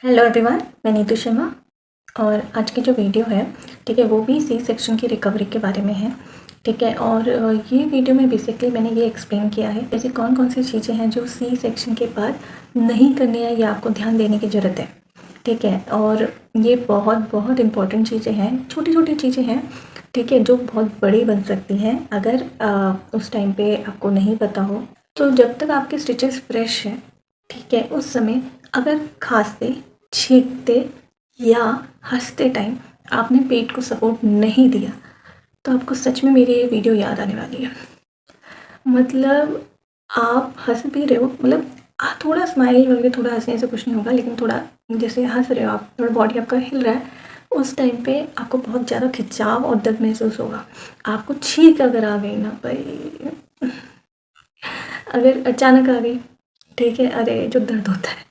Hello everyone, मैं नीतू शर्मा। और आज की जो वीडियो है, ठीक है, वो भी सी सेक्शन की रिकवरी के बारे में है। ठीक है, और ये वीडियो में बेसिकली मैंने ये एक्सप्लेन किया है ऐसी कौन कौन सी चीज़ें हैं जो सी सेक्शन के बाद नहीं करनी है या आपको ध्यान देने की ज़रूरत है। ठीक है, और ये बहुत बहुत इम्पॉर्टेंट चीज़ें हैं, छोटी छोटी चीज़ें हैं, ठीक है, जो बहुत बड़ी बन सकती हैं अगर उस टाइम पे आपको नहीं पता हो। तो जब तक आपके स्टिचेस फ्रेश हैं, ठीक है, उस समय अगर खांसते, छींकते या हंसते टाइम आपने पेट को सपोर्ट नहीं दिया तो आपको सच में मेरी ये वीडियो याद आने वाली है। मतलब आप हंस भी रहे हो, मतलब थोड़ा स्माइल वगैरह, थोड़ा हंसने से कुछ नहीं होगा, लेकिन थोड़ा जैसे हंस रहे हो आप, थोड़ा बॉडी आपका हिल रहा है, उस टाइम पे आपको बहुत ज़्यादा खिंचाव और दर्द महसूस होगा। आपको छींक अगर आ गई ना भाई, अगर अचानक आ गई, ठीक है, अरे जो दर्द होता है।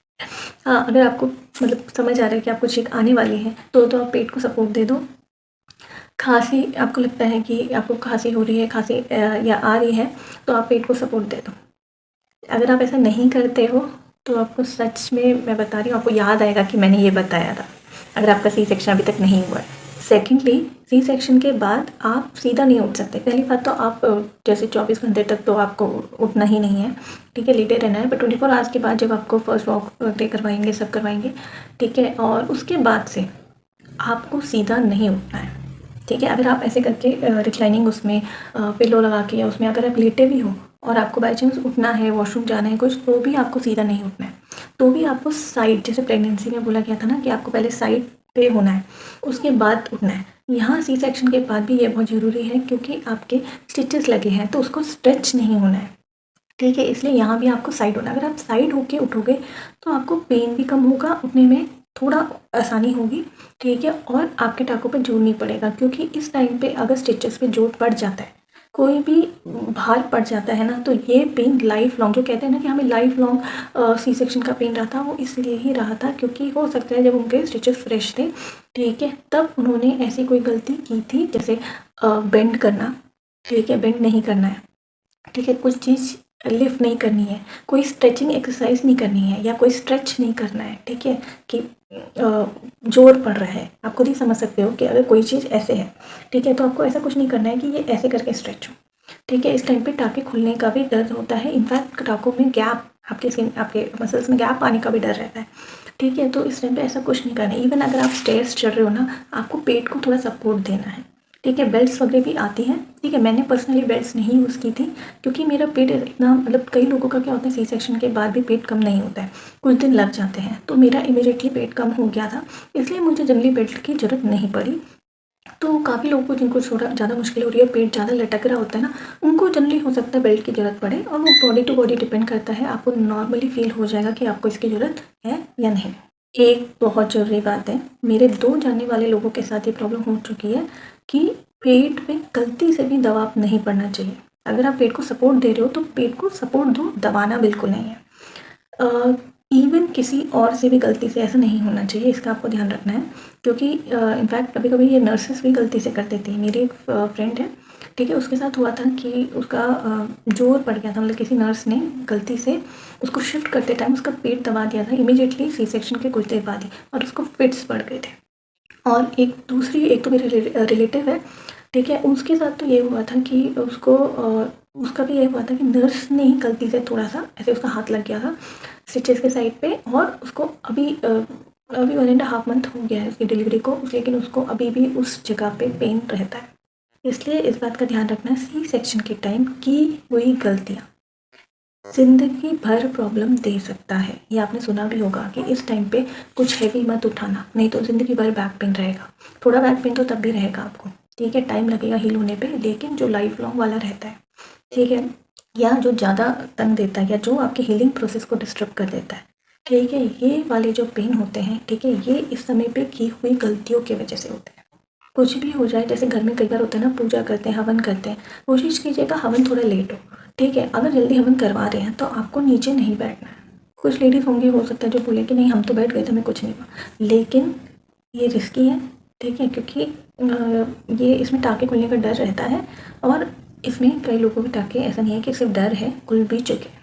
हाँ, अगर आपको मतलब समझ आ रहा है कि आपको छींक आने वाली है तो आप पेट को सपोर्ट दे दो। खांसी, आपको लगता है कि आपको खांसी हो रही है, खांसी या आ रही है, तो आप पेट को सपोर्ट दे दो। अगर आप ऐसा नहीं करते हो तो आपको सच में मैं बता रही हूँ, आपको याद आएगा कि मैंने ये बताया था, अगर आपका सी सेक्शन अभी तक नहीं हुआ है। सेकेंडली, सी सेक्शन के बाद आप सीधा नहीं उठ सकते। पहली बात तो आप जैसे 24 घंटे तक तो आपको उठना ही नहीं है, ठीक है, लेटे रहना है। बट 24 आवर्स के बाद जब आपको फर्स्ट वॉक करवाएंगे, सब करवाएंगे, ठीक है, और उसके बाद से आपको सीधा नहीं उठना है। ठीक है, अगर आप ऐसे करके रिक्लाइनिंग उसमें पिलो लगा के या उसमें अगर आप लेटे भी हो और आपको बाई चांस उठना है, वॉशरूम जाना है कुछ, तो भी आपको सीधा नहीं उठना है। तो भी आपको साइड, जैसे प्रेगनेंसी में बोला गया था ना कि आपको पहले साइड पे होना है, उसके बाद उठना है। यहाँ सी सेक्शन के बाद भी ये बहुत ज़रूरी है क्योंकि आपके स्टिचेस लगे हैं तो उसको स्ट्रेच नहीं होना है। ठीक है, इसलिए यहाँ भी आपको साइड होना है। अगर आप साइड होके उठोगे तो आपको पेन भी कम होगा, उठने में थोड़ा आसानी होगी, ठीक है, और आपके टाँगों पे जोर नहीं पड़ेगा। क्योंकि इस टाइम पे अगर स्टिचेस पे जोर पड़ जाता है, कोई भी भार पड़ जाता है ना, तो ये पेन लाइफ लॉन्ग, जो कहते हैं ना कि हमें लाइफ लॉन्ग सी सेक्शन का पेन रहा था, वो इसलिए ही रहा था क्योंकि हो सकता है जब उनके स्टिचेस फ्रेश थे, ठीक है, तब उन्होंने ऐसी कोई गलती की थी, जैसे बेंड करना, ठीक है, बेंड नहीं करना है, ठीक है, कुछ चीज़ लिफ्ट नहीं करनी है, कोई स्ट्रेचिंग एक्सरसाइज नहीं करनी है या कोई स्ट्रेच नहीं करना है, ठीक है, कि जोर पड़ रहा है। आप खुद ही समझ सकते हो कि अगर कोई चीज़ ऐसे है, ठीक है, तो आपको ऐसा कुछ नहीं करना है कि ये ऐसे करके स्ट्रेच हो। ठीक है, इस टाइम पे टाँके खुलने का भी डर होता है, इनफैक्ट टाँकों में गैप, आपके स्किन, आपके मसल्स में गैप आने का भी डर रहता है। ठीक है, तो इस टाइम पे ऐसा कुछ नहीं करना है। इवन अगर आप स्टेयर्स चढ़ रहे हो ना, आपको पेट को थोड़ा सपोर्ट देना है। ठीक है, बेल्ट्स वगैरह भी आती हैं, ठीक है, मैंने पर्सनली बेल्ट्स नहीं यूज़ की थी क्योंकि मेरा पेट इतना, मतलब कई लोगों का क्या होता है सी सेक्शन के बाद भी पेट कम नहीं होता है, कुछ दिन लग जाते हैं, तो मेरा इमीडिएटली पेट कम हो गया था, इसलिए मुझे जनरली बेल्ट की ज़रूरत नहीं पड़ी। तो काफ़ी लोगों को जिनको थोड़ा ज़्यादा मुश्किल हो रही है, पेट ज़्यादा लटक रहा होता है ना, उनको जनरली हो सकता है बेल्ट की ज़रूरत पड़े, और वो बॉडी टू बॉडी डिपेंड करता है। आपको नॉर्मली फील हो जाएगा कि आपको इसकी ज़रूरत है या नहीं। एक बहुत ज़रूरी बात है, मेरे 2 जानने वाले लोगों के साथ ये प्रॉब्लम हो चुकी है कि पेट में गलती से भी दबाव नहीं पड़ना चाहिए। अगर आप पेट को सपोर्ट दे रहे हो तो पेट को सपोर्ट दो, दबाना बिल्कुल नहीं है। इवन किसी और से भी गलती से ऐसा नहीं होना चाहिए, इसका आपको ध्यान रखना है, क्योंकि इनफैक्ट कभी कभी ये नर्सेस भी गलती से कर देती हैं। मेरी एक फ्रेंड है, ठीक है, उसके साथ हुआ था कि उसका जोर पड़ गया था, मतलब किसी नर्स ने गलती से उसको शिफ्ट करते टाइम उसका पेट दबा दिया था इमीडिएटली सी सेक्शन के कुछ देर बाद ही, और उसको फिट्स पड़ गए थे। और एक तो मेरे रिलेटिव है, ठीक है, उसके साथ तो ये हुआ था कि उसका भी ये हुआ था कि नर्स ने ही गलती से थोड़ा सा ऐसे उसका हाथ लग गया था स्टिचेस के साइड पे, और उसको अभी 1.5 मंथ हो गया है उसकी डिलीवरी को, लेकिन उसको अभी भी उस जगह पे पेन रहता है। इसलिए इस बात का ध्यान रखना, सी सेक्शन के टाइम की हुई गलतियाँ ज़िंदगी भर प्रॉब्लम दे सकता है। ये आपने सुना भी होगा कि इस टाइम पे कुछ हैवी मत उठाना, नहीं तो ज़िंदगी भर बैक पेन रहेगा। थोड़ा बैक पेन तो तब भी रहेगा आपको, ठीक है, टाइम लगेगा हील होने पे, लेकिन जो लाइफ लॉन्ग वाला रहता है, ठीक है, या जो ज़्यादा तंग देता है या जो आपके हीलिंग प्रोसेस को डिस्टर्ब कर देता है, ठीक है, ये वाले जो पेन होते हैं, ठीक है, ये इस समय पे की हुई गलतियों की वजह से होते हैं। कुछ भी हो जाए, जैसे घर में कई बार होता है ना, पूजा करते हैं, हवन करते हैं, कोशिश कीजिएगा हवन थोड़ा लेट हो, ठीक है, अगर जल्दी हवन करवा रहे हैं तो आपको नीचे नहीं बैठना है। कुछ लेडीज़ होंगी, हो सकता है जो बोले कि नहीं हम तो बैठ गए थे, हमें कुछ नहीं हुआ, लेकिन ये रिस्की है, ठीक है, क्योंकि ये इसमें टाँके खुलने का डर रहता है, और इसमें कई लोगों के टाँके ऐसा नहीं है कि सिर्फ डर है, खुल भी चुके।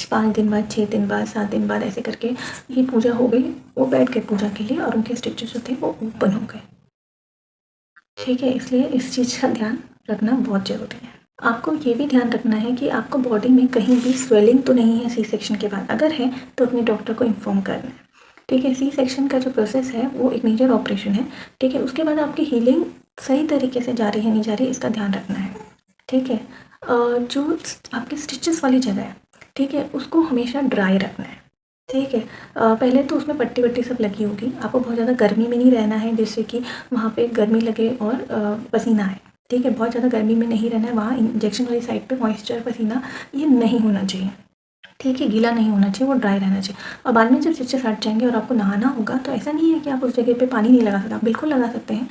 5 दिन बाद, 6 दिन बाद, 7 दिन बाद ऐसे करके ये पूजा हो गई, वो बैठ गए पूजा के लिए और उनके स्टिचेस जो थे वो ओपन हो गए। ठीक है, इसलिए इस चीज़ का ध्यान रखना बहुत ज़रूरी है। आपको ये भी ध्यान रखना है कि आपको बॉडी में कहीं भी स्वेलिंग तो नहीं है सी सेक्शन के बाद। अगर है तो अपने डॉक्टर को इन्फॉर्म करना है। ठीक है, सी सेक्शन का जो प्रोसेस है वो एक मेजर ऑपरेशन है। ठीक है, उसके बाद आपकी हीलिंग सही तरीके से जा रही है नहीं जा रही है, इसका ध्यान रखना है। ठीक है, जो आपके स्टिचेस वाली जगह है, ठीक है, उसको हमेशा ड्राई रखना है। ठीक है, पहले तो उसमें पट्टी वट्टी सब लगी होगी। आपको बहुत ज़्यादा गर्मी में नहीं रहना है जिससे कि वहाँ पे गर्मी लगे और पसीना आए। ठीक है, बहुत ज़्यादा गर्मी में नहीं रहना है, वहाँ इंजेक्शन वाली साइड पे मॉइस्चर, पसीना ये नहीं होना चाहिए। ठीक है, गीला नहीं होना चाहिए, वो ड्राई रहना चाहिए। और बाद में जब स्टिचेस हट जाएंगे और आपको नहाना होगा तो ऐसा नहीं है कि आप उस जगह पे पानी नहीं लगा सकते, आप बिल्कुल लगा सकते हैं।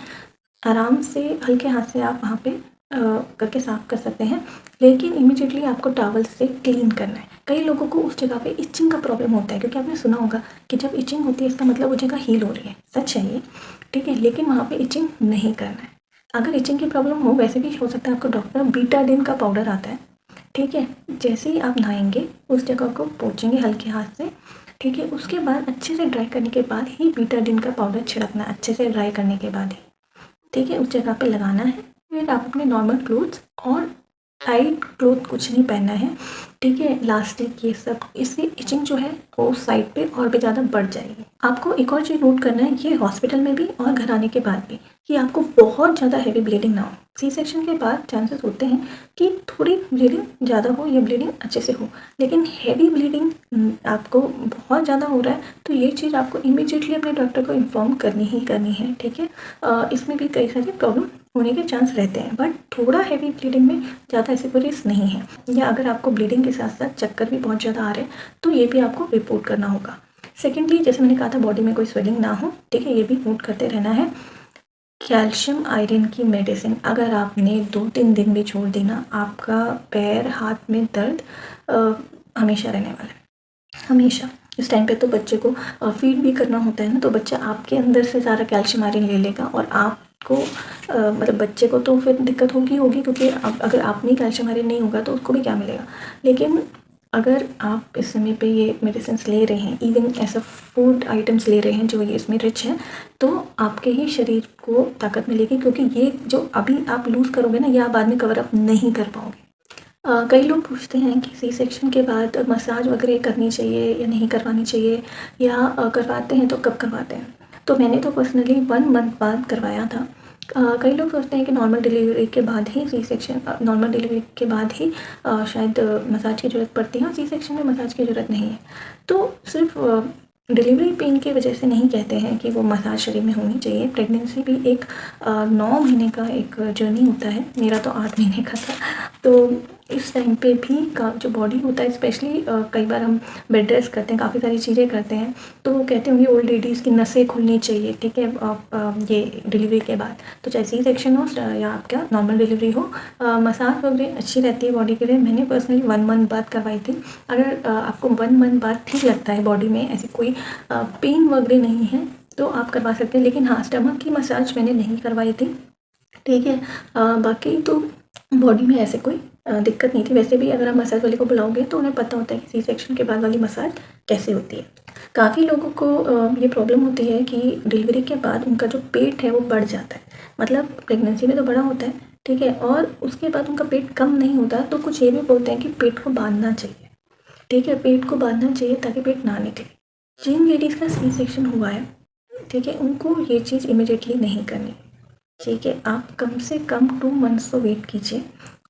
आराम से हल्के हाथ से आप वहाँ पे करके साफ़ कर सकते हैं, लेकिन इमीडिएटली आपको टॉवल से क्लीन करना है। कई लोगों को उस जगह पे इचिंग का प्रॉब्लम होता है, क्योंकि आपने सुना होगा कि जब इचिंग होती है इसका मतलब वो जगह हील हो रही है। सच है ये, ठीक है, लेकिन वहाँ पे इचिंग नहीं करना है। अगर इचिंग की प्रॉब्लम हो, वैसे भी हो सकता है आपको डॉक्टर बीटाडिन का पाउडर आता है। ठीक है, जैसे ही आप नहाएंगे उस जगह को पोंछेंगे हल्के हाथ से। ठीक है, उसके बाद अच्छे से ड्राई करने के बाद ही बीटाडिन का पाउडर छिड़कना है, अच्छे से ड्राई करने के बाद ही। ठीक है, उस जगह पे लगाना है। फिर आप अपने नॉर्मल क्लोथ्स और टाइट क्लोथ कुछ नहीं पहनना है। ठीक है, इलास्टिक ये सब, इससे इचिंग जो है वो उस साइड पे और भी ज़्यादा बढ़ जाएगी। आपको एक और चीज़ नोट करना है, ये हॉस्पिटल में भी और घर आने के बाद भी, कि आपको बहुत ज़्यादा हैवी ब्लीडिंग ना हो। सी सेक्शन के बाद चांसेस होते हैं कि थोड़ी ब्लीडिंग ज़्यादा हो या ब्लीडिंग अच्छे से हो, लेकिन हैवी ब्लीडिंग आपको बहुत ज़्यादा हो रहा है तो ये चीज़ आपको इमीडिएटली अपने डॉक्टर को इन्फॉर्म करनी ही करनी है। ठीक है, इसमें भी कई सारी प्रॉब्लम होने के चांस रहते हैं, बट थोड़ा हैवी ब्लीडिंग में ज़्यादा ऐसे कोई रिस्क नहीं है। या अगर आपको ब्लीडिंग के साथ साथ चक्कर भी बहुत ज़्यादा आ रहे हैं तो ये भी आपको रिपोर्ट करना होगा। सेकेंडली, जैसे मैंने कहा था बॉडी में कोई स्वेलिंग ना हो, ठीक है, ये भी नोट करते रहना है। कैल्शियम आयरन की मेडिसिन अगर आपने 2-3 दिन भी छोड़ दी ना, आपका पैर हाथ में दर्द हमेशा रहने वाला है, हमेशा। इस टाइम पे तो बच्चे को फीड भी करना होता है ना, तो बच्चा आपके अंदर से सारा कैल्शियम आयरन ले लेगा और आपको मतलब बच्चे को तो फिर दिक्कत होगी क्योंकि अगर आप में कैल्शियम आयरन नहीं होगा तो उसको भी क्या मिलेगा। लेकिन अगर आप इस समय पे ये मेडिसिन ले रहे हैं, इवन ऐसा फूड आइटम्स ले रहे हैं जो ये इसमें रिच है, तो आपके ही शरीर को ताकत मिलेगी, क्योंकि ये जो अभी आप लूज़ करोगे ना, ये आप बाद में कवर अप नहीं कर पाओगे। कई लोग पूछते हैं कि सी सेक्शन के बाद मसाज वगैरह करनी चाहिए या नहीं करवानी चाहिए, या करवाते हैं तो कब करवाते हैं। तो मैंने तो पर्सनली 1 मंथ बाद करवाया था। कई लोग सोचते हैं कि नॉर्मल डिलीवरी के बाद ही सी सेक्शन, नॉर्मल डिलीवरी के बाद ही शायद मसाज की ज़रूरत पड़ती है, सी सेक्शन में मसाज की ज़रूरत नहीं है। तो सिर्फ डिलीवरी पेन की वजह से नहीं कहते हैं कि वो मसाज शरीर में होनी चाहिए। प्रेगनेंसी भी एक 9 महीने का एक जर्नी होता है, मेरा तो 8 महीने का था। तो इस टाइम पे भी का जो बॉडी होता है, स्पेशली कई बार हम बेड रेस्ट करते हैं, काफ़ी सारी चीज़ें करते हैं, तो वो कहते होंगे ओल्ड लेडीज़ की नसें खुलनी चाहिए। ठीक है, ये डिलीवरी के बाद, तो चाहे सी सेक्शन हो या आपका नॉर्मल डिलीवरी हो, मसाज वगैरह अच्छी रहती है बॉडी के लिए। मैंने पर्सनली 1 मंथ बाद करवाई थी। अगर आपको 1 मंथ बाद ठीक लगता है, बॉडी में ऐसी कोई पेन वगैरह नहीं है, तो आप करवा सकते हैं। लेकिन हाँ, स्टमक की मसाज मैंने नहीं करवाई थी। ठीक है, बाकी तो बॉडी में ऐसे कोई दिक्कत नहीं थी। वैसे भी अगर आप मसाज वाले को बुलाओगे तो उन्हें पता होता है कि सी सेक्शन के बाद वाली मसाज कैसे होती है। काफ़ी लोगों को ये प्रॉब्लम होती है कि डिलीवरी के बाद उनका जो पेट है वो बढ़ जाता है, मतलब प्रेगनेंसी में तो बड़ा होता है, ठीक है, और उसके बाद उनका पेट कम नहीं होता, तो कुछ ये भी बोलते हैं कि पेट को बांधना चाहिए। ठीक है, पेट को बांधना चाहिए ताकि पेट ना निकले। जिन लेडीज़ का सी सेक्शन हुआ है, ठीक है, उनको ये चीज़ इमिडिएटली नहीं करनी। ठीक है, आप कम से कम 2 मंथ्स तो वेट कीजिए,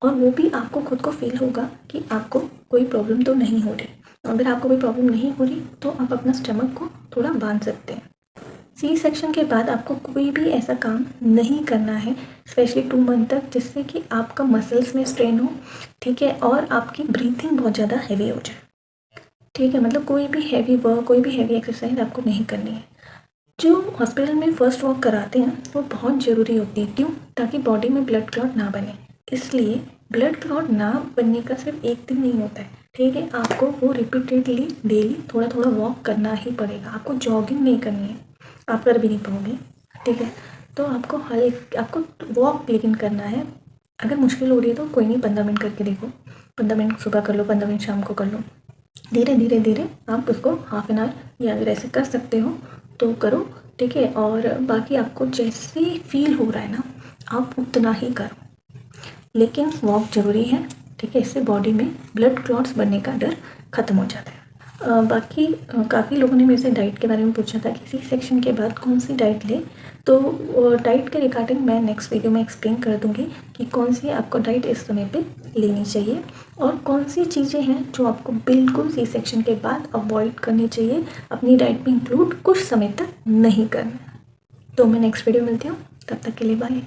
और वो भी आपको खुद को फील होगा कि आपको कोई प्रॉब्लम तो नहीं हो रही। अगर आपको कोई प्रॉब्लम नहीं हो रही तो आप अपना स्टमक को थोड़ा बांध सकते हैं। सी सेक्शन के बाद आपको कोई भी ऐसा काम नहीं करना है, स्पेशली 2 मंथ तक, जिससे कि आपका मसल्स में स्ट्रेन हो। ठीक है, और आपकी ब्रीथिंग बहुत ज़्यादा हैवी हो जाए। ठीक है, मतलब कोई भी हैवी वर्क, कोई भी हैवी एक्सरसाइज आपको नहीं करनी है। जो हॉस्पिटल में फ़र्स्ट वॉक कराते हैं वो बहुत ज़रूरी होती है। क्यों? ताकि बॉडी में ब्लड क्लॉट ना बने। इसलिए ब्लड क्लॉट ना बनने का सिर्फ एक दिन नहीं होता है। ठीक है, आपको वो रिपीटेडली डेली थोड़ा थोड़ा वॉक करना ही पड़ेगा। आपको जॉगिंग नहीं करनी है, आप कर भी नहीं पाओगे। ठीक है, तो आपको वॉक लेकिन करना है। अगर मुश्किल हो रही है तो कोई नहीं, 15 मिनट करके देखो, 15 मिनट सुबह कर लो, 15 मिनट शाम को कर लो। धीरे धीरे धीरे आप उसको हाफ एन आवर या अगर ऐसे कर सकते हो तो करो, ठीक है। और बाकी आपको जैसे फील हो रहा है ना, आप उतना ही करो, लेकिन वॉक ज़रूरी है, ठीक है। इससे बॉडी में ब्लड क्लॉट्स बनने का डर ख़त्म हो जाता है। बाकी काफ़ी लोगों ने मेरे से डाइट के बारे में पूछा था कि सी सेक्शन के बाद कौन सी डाइट ले, तो डाइट के रिगार्डिंग मैं नेक्स्ट वीडियो में एक्सप्लेन कर दूँगी कि कौन सी आपको डाइट इस समय पे लेनी चाहिए और कौन सी चीज़ें हैं जो आपको बिल्कुल सी सेक्शन के बाद अवॉइड करनी चाहिए, अपनी डाइट में इंक्लूड कुछ समय तक नहीं करना। तो मैं नेक्स्ट वीडियो मिलती हूँ, तब तक के लिए बाय।